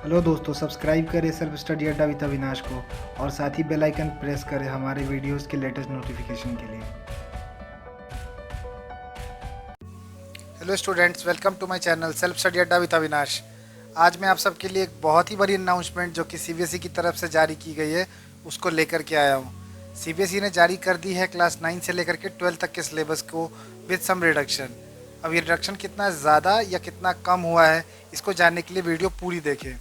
Hello दोस्तों, subscribe करें self study Adda with Avinash को और साथ ही बेल आइकन प्रेस करें हमारे वीडियोस के लेटेस्ट नोटिफिकेशन के लिए। Hello students, welcome to my channel self study Adda with Avinash. आज मैं आप सबके लिए एक बहुत ही बड़ी अनाउंसमेंट जो कि सीबीएसई की तरफ से जारी की गई है उसको लेकर के आया हूँ। सीबीएसई ने जारी कर दी है क्लास 9 से लेकर के 12 तक के सिलेबस को विद सम रिडक्शन। अब ये रिडक्शन कितना ज़्यादा या कितना कम हुआ है इसको जानने के लिए वीडियो पूरी देखें।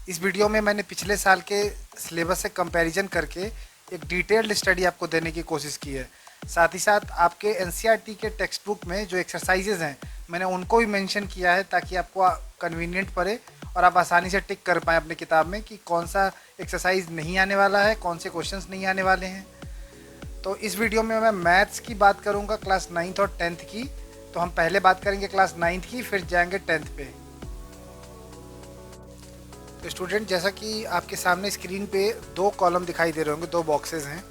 इस वीडियो में मैंने पिछले साल के सिलेबस से कंपैरिजन करके एक डिटेल्ड स्टडी आपको देने की कोशिश की है। साथ ही साथ आपके एनसीईआरटी के टेक्स्ट बुक में जो एक्सरसाइजेज हैं मैंने उनको भी मेंशन किया है ताकि आपको कन्वीनियंट पड़े और आप आसानी से टिक कर पाएँ अपनी किताब में कि कौन सा एक्सरसाइज नहीं आने वाला है, कौन से क्वेश्चंस नहीं आने वाले हैं। तो इस वीडियो में मैं मैथ्स की बात करूँगा क्लास 9th और 10th की। तो हम पहले बात करेंगे क्लास 9th की, फिर जाएंगे 10th पे। तो स्टूडेंट, जैसा कि आपके सामने स्क्रीन पे दो कॉलम दिखाई दे रहे होंगे, दो बॉक्सेस हैं।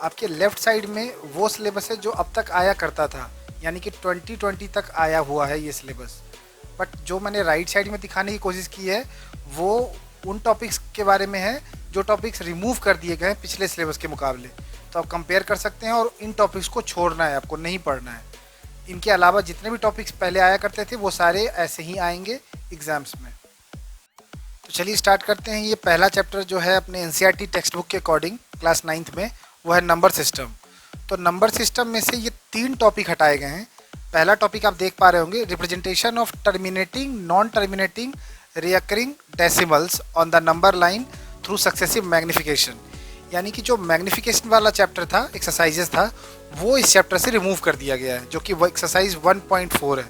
आपके लेफ़्ट साइड में वो सिलेबस है जो अब तक आया करता था, यानी कि 2020 तक आया हुआ है ये सिलेबस। बट जो मैंने राइट साइड में दिखाने की कोशिश की है वो उन टॉपिक्स के बारे में है जो टॉपिक्स रिमूव कर दिए गए हैं पिछले सिलेबस के मुकाबले। तो आप कंपेयर कर सकते हैं और इन टॉपिक्स को छोड़ना है, आपको नहीं पढ़ना है। इनके अलावा जितने भी टॉपिक्स पहले आया करते थे वो सारे ऐसे ही आएंगे एग्ज़ाम्स में। तो चलिए स्टार्ट करते हैं। ये पहला चैप्टर जो है अपने एनसीईआरटी टेक्स्ट बुक के अकॉर्डिंग क्लास 9th में, वो है नंबर सिस्टम। तो नंबर सिस्टम में से ये 3 टॉपिक हटाए गए हैं। पहला टॉपिक आप देख पा रहे होंगे, representation of terminating non terminating recurring decimals on the number line through successive magnification. यानी कि जो मैग्निफिकेशन वाला चैप्टर था, एक्सरसाइजेस था, वो इस चैप्टर से रिमूव कर दिया गया है, जो कि वो एक्सरसाइज 1.4 है।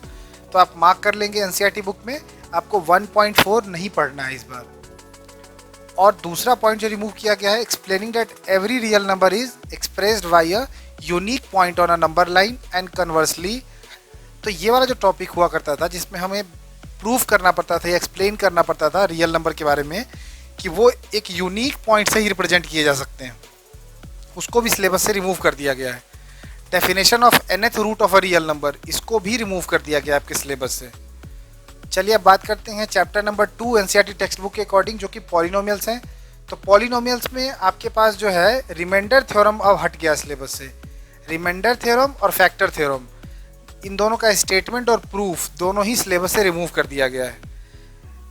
तो आप मार्क कर लेंगे एनसीईआरटी बुक में, आपको 1.4 नहीं पढ़ना है इस बार। और दूसरा पॉइंट जो रिमूव किया गया है, explaining that every real number is expressed by a unique point on a number line and conversely. तो ये वाला जो टॉपिक हुआ करता था जिसमें हमें प्रूफ करना पड़ता था या एक्सप्लेन करना पड़ता था रियल नंबर के बारे में कि वो एक यूनिक पॉइंट से ही रिप्रेजेंट किए जा सकते हैं, उसको भी सिलेबस से रिमूव कर दिया गया है। Definition of nth root of a real number, इसको भी रिमूव कर दिया गया आपके सिलेबस से। चलिए अब बात करते हैं chapter number 2 NCERT text book के अकॉर्डिंग, जो कि पॉलिनोमियल्स हैं। तो पॉलिनोमियल्स में आपके पास जो है रिमाइंडर थ्योरम अब हट गया सिलेबस से। रिमाइंडर थ्योरम और फैक्टर थ्योरम, इन दोनों का स्टेटमेंट और प्रूफ दोनों ही सिलेबस से रिमूव कर दिया गया है।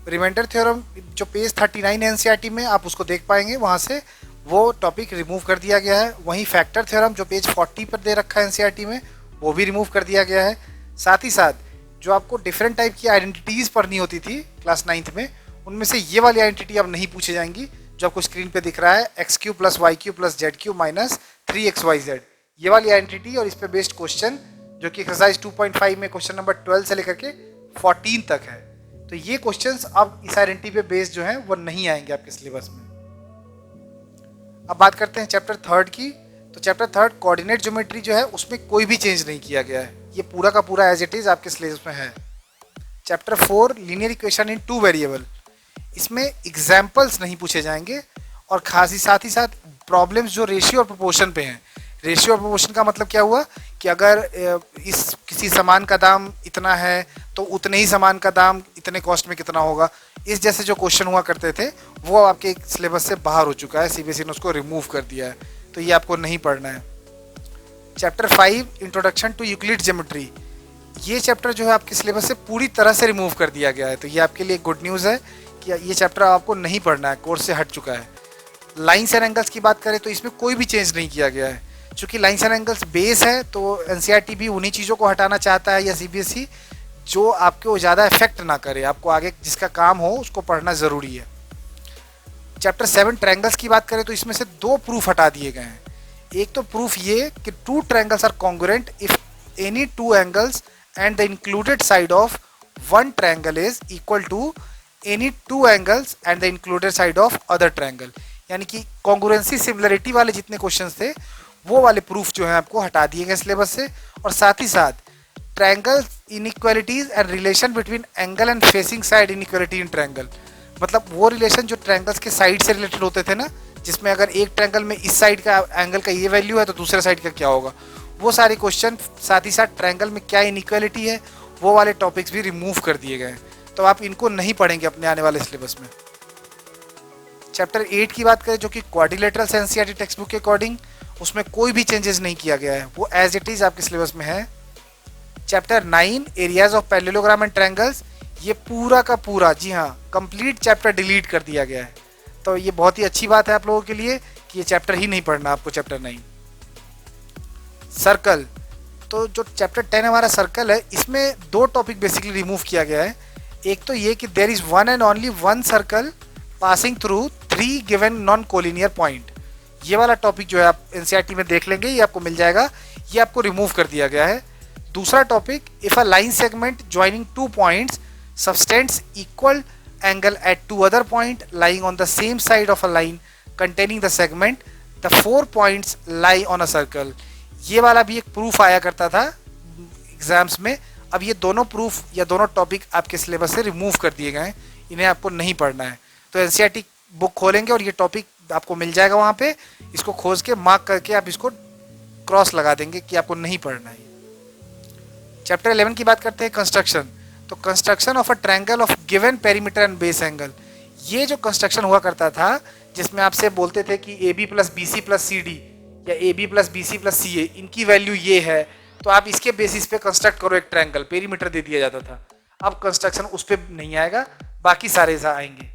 रिमाइंडर थ्योरम जो पेज 39 एनसीईआरटी में आप उसको देख पाएंगे, वहाँ से वो टॉपिक रिमूव कर दिया गया है। वहीं फैक्टर थ्योरम जो पेज 40 पर दे रखा है एनसीईआरटी में, वो भी रिमूव कर दिया गया है। साथ ही साथ जो आपको डिफरेंट टाइप की आइडेंटिटीज़ पढ़नी होती थी क्लास 9th में, उनमें से ये वाली आइडेंटिटी अब नहीं पूछी जाएंगी जो आपको स्क्रीन पे दिख रहा है, x³ + y³ + z³ - 3xyz। ये वाली आइडेंटिटी और इस पे बेस्ड क्वेश्चन जो कि एक्सरसाइज 2.5 में क्वेश्चन नंबर 12 से लेकर के 14 तक है। तो ये क्वेश्चंस अब इस आइडेंटिटी पे बेस्ड जो हैं वो नहीं आएंगे आपके सिलेबस में। अब बात करते हैं चैप्टर 3 की। तो चैप्टर 3 कोऑर्डिनेट ज्योमेट्री जो है उसमें कोई भी चेंज नहीं किया गया है, ये पूरा का पूरा एज इट इज़ आपके सिलेबस में है। Chapter 4 linear equation in 2 variable, इसमें एग्जाम्पल्स नहीं पूछे जाएंगे और साथ ही साथ प्रॉब्लम्स जो रेशियो और प्रोपोर्शन पे हैं। रेशियो और प्रोपोर्शन का मतलब क्या हुआ कि अगर इस किसी सामान का दाम इतना है तो उतने ही सामान का दाम इतने कॉस्ट में कितना होगा, इस जैसे जो क्वेश्चन हुआ करते थे वो आपके सिलेबस से बाहर हो चुका है, सीबीएसई ने उसको रिमूव कर दिया है, तो ये आपको नहीं पढ़ना है। Chapter 5 introduction to Euclid geometry, ये चैप्टर जो है आपके सिलेबस से पूरी तरह से रिमूव कर दिया गया है। तो ये आपके लिए गुड न्यूज़ है कि ये चैप्टर आपको नहीं पढ़ना है, कोर्स से हट चुका है। लाइन्स एंड एंगल्स की बात करें तो इसमें कोई भी चेंज नहीं किया गया है। चूँकि लाइन्स एंड एंगल्स बेस है तो एनसीईआरटी भी उन्हीं चीज़ों को हटाना चाहता है या सीबीएसई जो आपको ज़्यादा इफेक्ट ना करे, आपको आगे जिसका काम हो उसको पढ़ना ज़रूरी है। चैप्टर 7 ट्रायंगल्स की बात करें तो इसमें से 2 प्रूफ हटा दिए गए हैं। एक तो प्रूफ ये कि 2 triangles are congruent if any 2 angles and the included side of 1 triangle is equal to any 2 angles and the included side of other triangle. यानी कि कॉन्ग्रुएंसी सिमिलरिटी वाले जितने क्वेश्चंस थे वो वाले प्रूफ जो है आपको हटा दिए गए सिलेबस से। और साथ ही साथ triangle inequalities and relation between angle and facing side inequality in triangle, मतलब वो रिलेशन जो ट्रायंगल्स के साइड से रिलेटेड होते थे ना, जिसमें अगर एक ट्रायंगल में इस साइड का एंगल का ये वैल्यू है तो दूसरे साइड का क्या होगा, वो सारे क्वेश्चन, साथ ही साथ ट्रायंगल में क्या इनइक्वालिटी है, वो वाले टॉपिक्स भी रिमूव कर दिए गए हैं। तो आप इनको नहीं पढ़ेंगे अपने आने वाले सिलेबस में। चैप्टर 8 की बात करें जो कि क्वाड्रिलेटरल एनसीईआरटी टेक्स्ट बुक के अकॉर्डिंग, उसमें कोई भी चेंजेस नहीं किया गया है, वो एज इट इज़ आपके सिलेबस में है। Chapter 9 areas of parallelogram and triangles, ये पूरा का पूरा, जी हाँ, कंप्लीट चैप्टर डिलीट कर दिया गया है। तो ये बहुत ही अच्छी बात है आप लोगों के लिए कि ये चैप्टर ही नहीं पढ़ना आपको, चैप्टर 9। सर्कल, तो जो चैप्टर 10 हमारा सर्कल है, इसमें 2 टॉपिक बेसिकली रिमूव किया गया है। एक तो ये कि there is one and only one circle passing through 3 given non collinear point. ये वाला टॉपिक जो है आप एनसीईआरटी में देख लेंगे, ये आपको मिल जाएगा, ये आपको रिमूव कर दिया गया है। दूसरा topic, if a line segment joining 2 points subtends equal angle at 2 other point lying on the same side of a line containing the segment, the 4 points lie on a circle. ये वाला भी एक proof आया करता था exams में। अब ये दोनों प्रूफ या दोनों टॉपिक आपके सिलेबस से रिमूव कर दिए गए हैं, इन्हें आपको नहीं पढ़ना है। तो एनसीईआरटी बुक खोलेंगे और ये टॉपिक आपको मिल जाएगा वहाँ पे, इसको खोज के मार्क करके आप इसको क्रॉस लगा देंगे कि आपको नहीं पढ़ना है। चैप्टर 11 की बात करते हैं, कंस्ट्रक्शन। तो construction of a triangle of given perimeter and base angle, ये जो कंस्ट्रक्शन हुआ करता था जिसमें आपसे बोलते थे कि AB plus BC plus CD या AB plus BC plus CA, इनकी वैल्यू ये है, तो आप इसके बेसिस पे कंस्ट्रक्ट करो एक ट्रायंगल, पेरीमीटर दे दिया जाता था। अब कंस्ट्रक्शन उस पर नहीं आएगा, बाकी सारे आएंगे।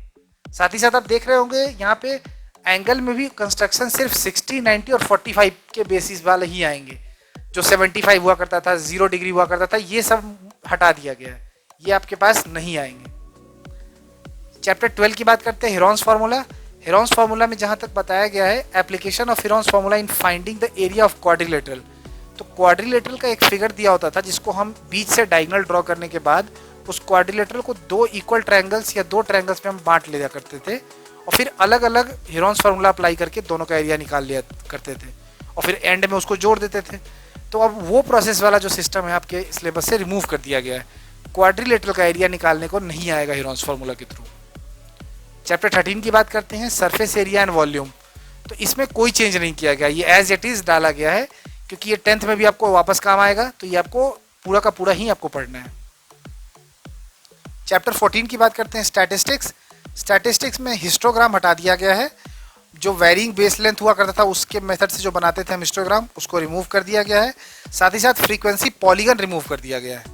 साथ ही साथ आप देख रहे होंगे यहाँ पे एंगल में भी कंस्ट्रक्शन सिर्फ 60, 90 और 45 के बेसिस वाले ही आएंगे। जो 75 हुआ करता था, 0 डिग्री हुआ करता था, ये सब हटा दिया गया है, ये आपके पास नहीं आएंगे। चैप्टर 12 की बात करते हैं, हेरोन्स फार्मूला। हेरोन्स फार्मूला में जहाँ तक बताया गया है, application of Heron's formula in finding the area of quadrilateral. तो क्वाड्रिलेटरल का एक फिगर दिया होता था जिसको हम बीच से डायगोनल ड्रॉ करने के बाद उस क्वाड्रिलेटरल को 2 इक्वल ट्रायंगल्स या 2 ट्रायंगल्स में हम बांट लिया करते थे और फिर अलग अलग हेरोन्स फार्मूला अप्लाई करके दोनों का एरिया निकाल लिया करते थे और फिर एंड में उसको जोड़ देते थे। तो अब वो प्रोसेस वाला जो सिस्टम है आपके सिलेबस से रिमूव कर दिया गया है। क्वाड्रिलेटरल का एरिया निकालने को नहीं आएगा हेरोन्स फार्मूला के थ्रू। चैप्टर 13 की बात करते हैं, सरफेस एरिया एंड वॉल्यूम। तो इसमें कोई चेंज नहीं किया गया, ये एज इट इज डाला गया है क्योंकि ये 10th में भी आपको वापस काम आएगा, तो ये आपको पूरा का पूरा ही आपको पढ़ना है। चैप्टर 14 की बात करते हैं, स्टैटिस्टिक्स। स्टैटिस्टिक्स में हिस्टोग्राम हटा दिया गया है, जो वेरिंग बेस लेंथ हुआ करता था उसके मेथड से जो बनाते थे हम हिस्टोग्राम, उसको रिमूव कर दिया गया है। साथ ही साथ फ्रीक्वेंसी पॉलीगन रिमूव कर दिया गया है,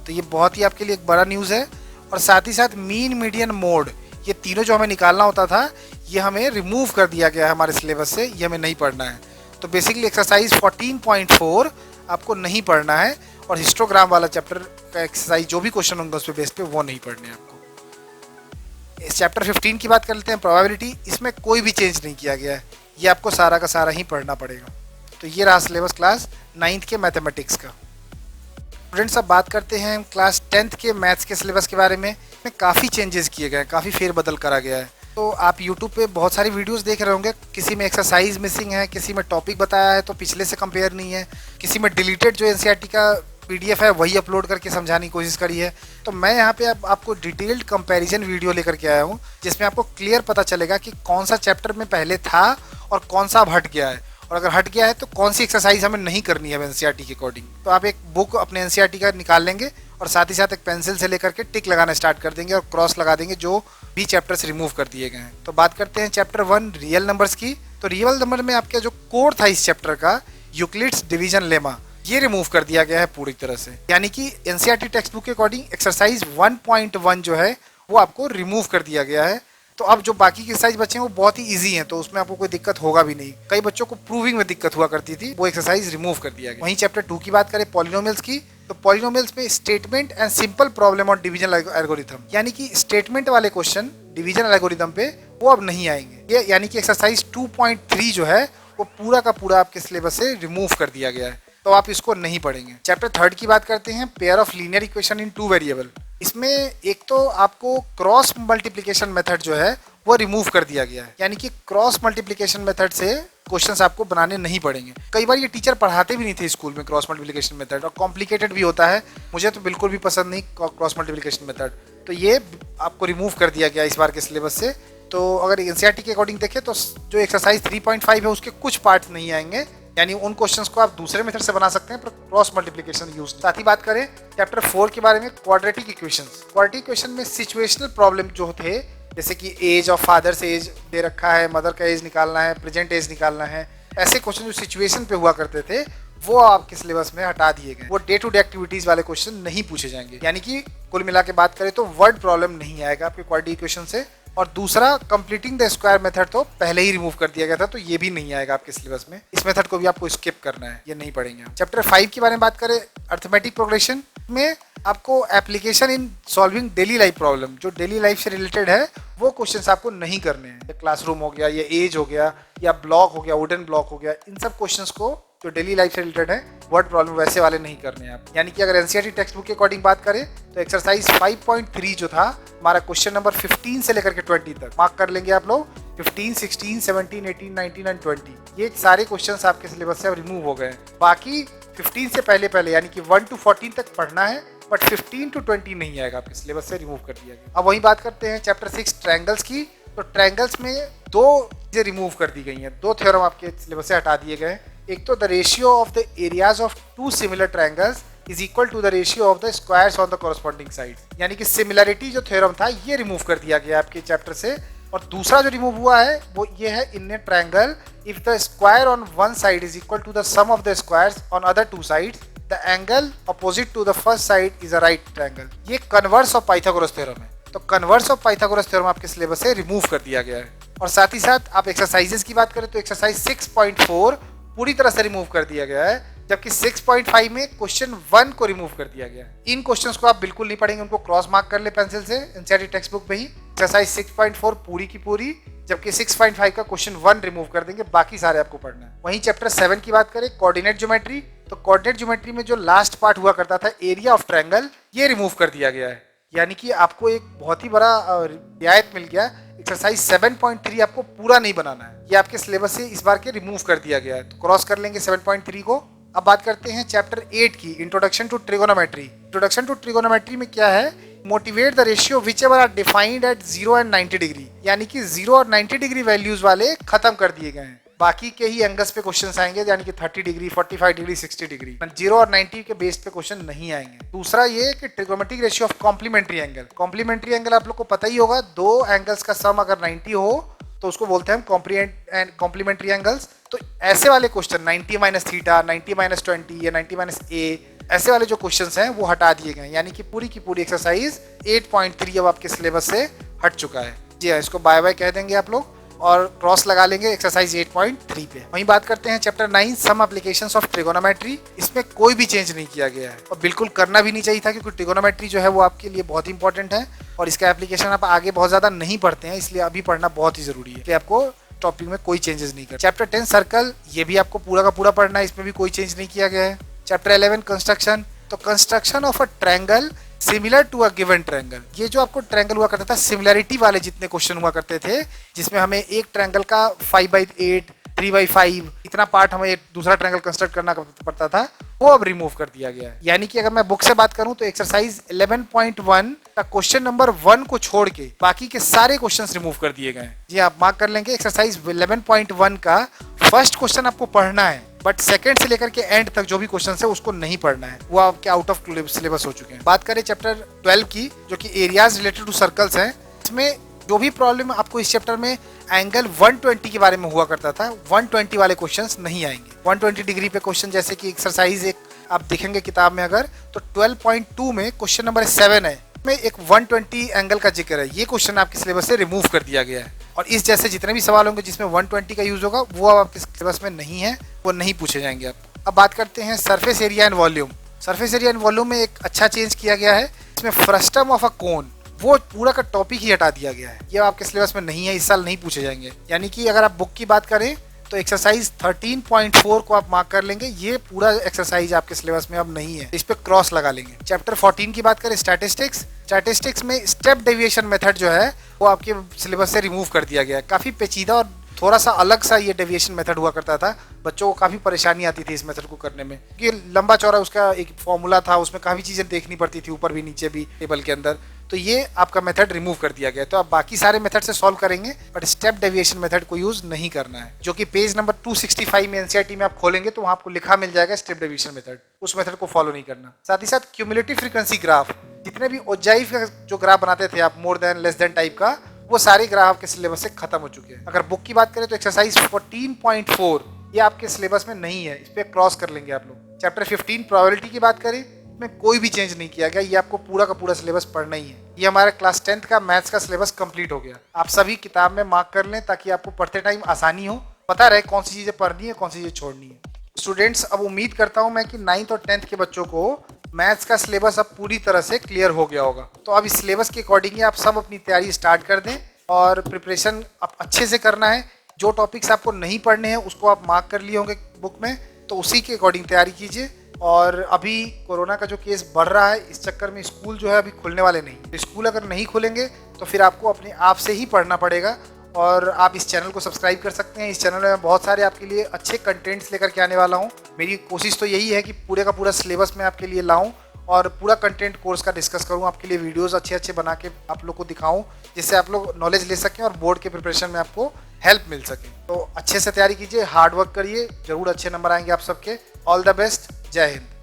तो ये बहुत ही आपके लिए एक बड़ा न्यूज़ है। और साथ ही साथ मीन, मीडियन, मोड, ये तीनों जो हमें निकालना होता था ये हमें रिमूव कर दिया गया है हमारे सिलेबस से, ये हमें नहीं पढ़ना है। तो बेसिकली एक्सरसाइज 14.4 आपको नहीं पढ़ना है और हिस्टोग्राम वाला चैप्टर का एक्सरसाइज जो भी क्वेश्चन होंगे उस पे बेस पे वो नहीं पढ़ने हैं आपको। इस चैप्टर 15 की बात कर लेते हैं, प्रोबेबिलिटी। इसमें कोई भी चेंज नहीं किया गया है, ये आपको सारा का सारा ही पढ़ना पड़ेगा। तो ये रहा सिलेबस क्लास 9th के मैथमेटिक्स का। स्टूडेंट्स, अब बात करते हैं क्लास 10th के मैथ्स के सिलेबस के बारे में काफ़ी चेंजेस किए गए हैं, काफ़ी फेरबदल करा गया है। तो आप YouTube पे बहुत सारी वीडियोस देख रहे होंगे, किसी में एक्सरसाइज मिसिंग है, किसी में टॉपिक बताया है तो पिछले से कंपेयर नहीं है, किसी में डिलीटेड जो एनसीईआरटी का PDF है वही अपलोड करके समझाने की कोशिश करी है। तो मैं यहाँ पे आपको डिटेल्ड कंपैरिजन वीडियो लेकर के आया हूँ जिसमें आपको क्लियर पता चलेगा कि कौन सा चैप्टर में पहले था और कौन सा अब हट गया है, और अगर हट गया है तो कौन सी एक्सरसाइज हमें नहीं करनी है एनसीईआरटी के अकॉर्डिंग। तो आप एक बुक अपने एनसीईआरटी का निकाल लेंगे और साथ ही साथ एक पेंसिल से लेकर के टिक लगाना स्टार्ट कर देंगे और क्रॉस लगा देंगे जो भी चैप्टर्स रिमूव कर दिए गए हैं। तो बात करते हैं चैप्टर 1 रियल नंबर्स की। तो रियल नंबर में आपका जो कोर था इस चैप्टर का, यूक्लिड्स डिवीजन लेमा, ये रिमूव कर दिया गया है पूरी तरह से, यानी कि एनसीईआरटी टेक्स्ट बुक के अकॉर्डिंग एक्सरसाइज 1.1 जो है वो आपको रिमूव कर दिया गया है। तो अब जो बाकी के एक्सरसाइज बचे हैं वो बहुत ही इजी हैं, तो उसमें आपको कोई दिक्कत होगा भी नहीं। कई बच्चों को प्रूविंग में दिक्कत हुआ करती थी, वो एक्सरसाइज रिमूव कर दिया गया। वहीं चैप्टर 2 की बात करें पॉलिनोमियल्स की, तो पॉलिनोमियल्स में स्टेटमेंट एंड सिंपल प्रॉब्लम और डिवीजन एल्गोरिथम, यानी कि स्टेटमेंट वाले क्वेश्चन डिवीजन एल्गोरिथम पे वो अब नहीं आएंगे। ये यानी कि एक्सरसाइज 2.3 जो है वो पूरा का पूरा आपके सिलेबस से रिमूव कर दिया गया है, तो आप इसको नहीं पढ़ेंगे। चैप्टर 3 की बात करते हैं, pair of linear equation in 2 variable. इसमें एक तो आपको क्रॉस मल्टीप्लिकेशन मेथड जो है वो रिमूव कर दिया गया है, यानी कि क्रॉस मल्टीप्लिकेशन मेथड से क्वेश्चंस आपको बनाने नहीं पड़ेंगे। कई बार ये टीचर पढ़ाते भी नहीं थे स्कूल में क्रॉस मल्टीप्लिकेशन मेथड, और कॉम्प्लिकेटेड भी होता है, मुझे तो बिल्कुल भी पसंद नहीं क्रॉस मल्टीप्लिकेशन मेथड, तो ये आपको रिमूव कर दिया गया इस बार के सिलेबस से। तो अगर एनसीईआरटी के अकॉर्डिंग देखें तो जो एक्सरसाइज 3.5 है उसके कुछ पार्ट नहीं आएंगे, यानी उन क्वेश्चंस को आप दूसरे मेथड से बना सकते हैं पर क्रॉस मल्टीप्लिकेशन यूज। साथ ही बात करें चैप्टर 4 के बारे में, क्वाड्रेटिक इक्वेशंस। क्वाड्रेटिक इक्वेशन में सिचुएशनल प्रॉब्लम जो थे जैसे कि एज ऑफ फादर्स एज दे रखा है, मदर का एज निकालना है, प्रेजेंट एज निकालना है, ऐसे क्वेश्चन जो सिचुएशन पे हुआ करते थे वो आपके सिलेबस में हटा दिए गए। वो डे टू डे एक्टिविटीज वाले क्वेश्चन नहीं पूछे जाएंगे। यानी कि कुल मिला के बात करें तो वर्ड प्रॉब्लम नहीं आएगा आपके क्वाड्रेटिक इक्वेशन से। और दूसरा, कंप्लीटिंग द स्क्वायर मेथड तो पहले ही रिमूव कर दिया गया था, तो ये भी नहीं आएगा आपके सिलेबस में। इस मेथड को भी आपको स्किप करना है, ये नहीं पढ़ेंगे। चैप्टर 5 के बारे में बात करें, अर्थमेटिक प्रोग्रेशन में आपको application in solving daily life problem, जो डेली लाइफ से रिलेटेड है वो क्वेश्चंस आपको नहीं करने हैं। क्लासरूम हो गया, या एज हो गया, या ब्लॉक हो गया, वुडन ब्लॉक हो गया, इन सब क्वेश्चंस को जो डेली लाइफ से रिलेटेड है वर्ड प्रॉब्लम वैसे वाले नहीं करने हैं आप। यानी कि अगर एनसीईआरटी टेक्स्ट बुक के अकॉर्डिंग बात करें तो एक्सरसाइज 5.3 जो था हमारा क्वेश्चन नंबर 15 से लेकर के 20 तक मार्क कर लेंगे आप लोग। 15, 16, 17, 18, 19 एंड 20 ये सारे क्वेश्चंस आपके सिलेबस से अब रिमूव हो गए। बाकी 15 से पहले यानी कि 1 to 14 तक पढ़ना है, बट 15 to 20 नहीं आएगा आपके सिलेबस से, रिमूव कर दिया गया। अब वही बात करते हैं चैप्टर 6 ट्रायंगल्स की। तो ट्रायंगल्स में दो चीजें रिमूव कर दी गई हैं, दो थ्योरम आपके सिलेबस से हटा दिए गए। एक तो the ratio of the areas of two similar triangles is equal to the ratio of the squares on the corresponding side, यानी कि सिमिलरिटी जो थ्योरम था ये रिमूव कर दिया गया आपके चैप्टर से। और दूसरा जो रिमूव हुआ है वो ये है, in a triangle if the square on one side is equal to the sum of the squares on other two sides the angle opposite to the first side is a right triangle. ये converse of Pythagoras theorem है। तो converse of Pythagoras theorem आपके syllabus से remove कर दिया गया है। और साथ ही साथ आप एक्सरसाइजेस की बात करें तो एक्सरसाइज 6.4 पूरी तरह से रिमूव कर दिया गया है, जबकि 6.5 में क्वेश्चन 1 को रिमूव कर दिया गया है। इन क्वेश्चंस को आप बिल्कुल नहीं पढ़ेंगे, उनको क्रॉस मार्क कर ले पेंसिल से एनसीईआरटी टेक्स्ट बुक पे ही। एक्सरसाइज 6.4 पूरी की पूरी, जबकि 6.5 का क्वेश्चन 1 रिमूव कर देंगे, बाकी सारे आपको पढ़ना है। वहीं चैप्टर 7 की बात करें, कोऑर्डिनेट ज्योमेट्री, तो कोऑर्डिनेट ज्योमेट्री में जो लास्ट पार्ट हुआ करता था एरिया ऑफ ट्रायंगल, ये रिमूव कर दिया गया है। यानी कि आपको एक बहुत ही बड़ा रियायत मिल गया। एक्सरसाइज 7.3 आपको पूरा नहीं बनाना है, ये आपके सिलेबस से इस बार के रिमूव कर दिया गया है, तो क्रॉस कर लेंगे 7.3 को। अब बात करते हैं चैप्टर 8 की, introduction to trigonometry. Introduction to trigonometry में क्या है, motivate the ratio whichever are defined at 0 and 90 degree, यानी कि 0 और 90 डिग्री वैल्यूज वाले खत्म कर दिए गए हैं। बाकी के ही एंगल्स पे क्वेश्चंस आएंगे, यानी कि 30 डिग्री, 45 डिग्री, 60 डिग्री, 0 और 90 के बेस पे क्वेश्चन नहीं आएंगे। दूसरा ये कि trigonometric ratio of complementary angle. Complementary angle आप लोग को पता ही होगा, दो एंगल्स का सम अगर 90 हो तो उसको बोलते हैं हम कॉम्प्लीमेंट्री एंगल्स। तो ऐसे वाले क्वेश्चन 90 माइनस थीटा, 90 माइनस 20 या 90 माइनस ए, ऐसे वाले जो क्वेश्चंस हैं वो हटा दिए गए, यानी कि पूरी की पूरी एक्सरसाइज 8.3 अब आपके सिलेबस से हट चुका है। जी हाँ, इसको बाय बाय कह देंगे आप लोग और क्रॉस लगा लेंगे एक्सरसाइज 8.3 पे। वहीं बात करते हैं chapter 9 some applications of trigonometry. इसमें कोई भी चेंज नहीं किया गया है और बिल्कुल करना भी नहीं चाहिए था, क्योंकि ट्रिगोनोमेट्री जो है वो आपके लिए बहुत इंपॉर्टेंट है और इसका एप्लीकेशन आप आगे बहुत ज्यादा नहीं पढ़ते हैं, इसलिए अभी पढ़ना बहुत ही जरूरी है। इसलिए आपको टॉपिक में कोई चेंजेस नहीं कर। चैप्टर 10 सर्कल, ये भी आपको पूरा का पूरा पढ़ना है, इसमें भी कोई चेंज नहीं किया गया है। चैप्टर 11 कंस्ट्रक्शन, तो construction of a triangle similar to a given triangle. ये जो आपको ट्रायंगल हुआ करता था, सिमिलरिटी वाले जितने क्वेश्चन हुआ करते थे, जिसमें हमें एक ट्रायंगल का 5/8, 3/5 इतना पार्ट हमें एक दूसरा ट्रायंगल कंस्ट्रक्ट करना पड़ता था, वो अब रिमूव कर दिया गया है। यानी कि अगर मैं बुक से बात करूं तो एक्सरसाइज 11.1 का क्वेश्चन नंबर 1 को छोड़ के बाकी के सारे क्वेश्चंस रिमूव कर दिए गए। जी आप मार्क कर लेंगे, एक्सरसाइज 11.1 का फर्स्ट क्वेश्चन आपको पढ़ना है, बट सेकंड से लेकर के एंड तक जो भी क्वेश्चन है उसको नहीं पढ़ना है, वो आपके आउट ऑफ सिलेबस हो चुके हैं। बात करें चैप्टर 12 की, जो कि एरियाज रिलेटेड टू सर्कल्स हैं, इसमें जो भी प्रॉब्लम आपको इस चैप्टर में एंगल 120 के बारे में हुआ करता था, 120 वाले क्वेश्चंस नहीं आएंगे। 120 डिग्री पे क्वेश्चन, जैसे कि एक्सरसाइज एक आप देखेंगे किताब में अगर, तो 12.2 में क्वेश्चन नंबर 7 है, में एक 120 एंगल का जिक्र है, ये क्वेश्चन आपके सिलेबस से रिमूव कर दिया गया है। और इस जैसे जितने भी सवाल होंगे जिसमें 120 का यूज होगा, वो अब आपके सिलेबस में नहीं है, वो नहीं पूछे जाएंगे आप। अब बात करते हैं surface area and volume. Surface area and volume में एक अच्छा चेंज किया गया है, इसमें फ्रस्टम ऑफ अ कोन, वो पूरा का टॉपिक ही हटा दिया गया है, ये आपके सिलेबस में नहीं है, इस साल नहीं पूछे जाएंगे। यानी कि अगर आप बुक की बात करें तो एक्सरसाइज 13.4 को आप मार्क कर लेंगे, ये पूरा एक्सरसाइज आपके सिलेबस में अब नहीं है, इस पे क्रॉस लगा लेंगे। चैप्टर 14 की बात करें स्टैटिस्टिक्स, स्टैटिस्टिक्स में स्टेप डेविएशन मेथड जो है वो आपके सिलेबस से रिमूव कर दिया गया है। काफी पेचीदा और थोड़ा सा अलग सा ये डेविएशन मेथड हुआ करता था, बच्चों को काफी परेशानी आती थी इस मेथड को करने में, क्योंकि लंबा चौड़ा उसका एक फॉर्मूला था, उसमें काफी चीजें देखनी पड़ती थी, ऊपर भी नीचे भी टेबल के अंदर, तो ये आपका मेथड रिमूव कर दिया गया। तो आप बाकी सारे मेथड से सॉल्व करेंगे, बट स्टेप डेविएशन मेथड को यूज नहीं करना है, जो कि पेज नंबर 265 में एनसीईआरटी में आप खोलेंगे तो वहां आपको लिखा मिल जाएगा स्टेप डेविएशन मेथड, उस मेथड को फॉलो नहीं करना। साथ ही साथ क्यूमुलेटिव फ्रीक्वेंसी ग्राफ, जितने भी ओजाइफ का जो ग्राफ बनाते थे आप, more than less than type का, वो सारे ग्राफ आपके सिलेबस से खत्म हो चुके हैं। अगर बुक की बात करें तो एक्सरसाइज 14.4 ये आपके सिलेबस में नहीं है, इस पर क्रॉस कर लेंगे आप लोग। चैप्टर 15 प्रोबेबिलिटी की बात करें में कोई भी चेंज नहीं किया गया, ये आपको पूरा का पूरा सिलेबस पढ़ना ही है। ये हमारे क्लास 10th का मैथ्स का सिलेबस कंप्लीट हो गया। आप सभी किताब में मार्क कर लें ताकि आपको पढ़ते टाइम आसानी हो, पता रहे कौन सी चीज़ें पढ़नी है कौन सी चीज़ें छोड़नी है। स्टूडेंट्स, अब उम्मीद करता हूँ मैं कि 9th और 10th के बच्चों को मैथ्स का सिलेबस अब पूरी तरह से क्लियर हो गया होगा। तो अब इस सिलेबस के अकॉर्डिंग ही आप सब अपनी तैयारी स्टार्ट कर दें और प्रिपरेशन आप अच्छे से करना है। जो टॉपिक्स आपको नहीं पढ़ने हैं उसको आप मार्क कर लिए होंगे बुक में, तो उसी के अकॉर्डिंग तैयारी कीजिए। और अभी कोरोना का जो केस बढ़ रहा है, इस चक्कर में स्कूल जो है अभी खुलने वाले नहीं। तो स्कूल अगर नहीं खुलेंगे तो फिर आपको अपने आप से ही पढ़ना पड़ेगा। और आप इस चैनल को सब्सक्राइब कर सकते हैं। इस चैनल में मैं बहुत सारे आपके लिए अच्छे कंटेंट्स लेकर के आने वाला हूँ। मेरी कोशिश तो यही है कि पूरे का पूरा सिलेबस मैं आपके लिए लाऊं और पूरा कंटेंट कोर्स का डिस्कस करूं, आपके लिए वीडियोस अच्छे अच्छे बना के आप लोग को दिखाऊं, जिससे आप लोग नॉलेज ले सकें और बोर्ड के प्रिपरेशन में आपको हेल्प मिल सके। तो अच्छे से तैयारी कीजिए, हार्ड वर्क करिए, जरूर अच्छे नंबर आएंगे आप सबके। ऑल द बेस्ट, जय हिंद।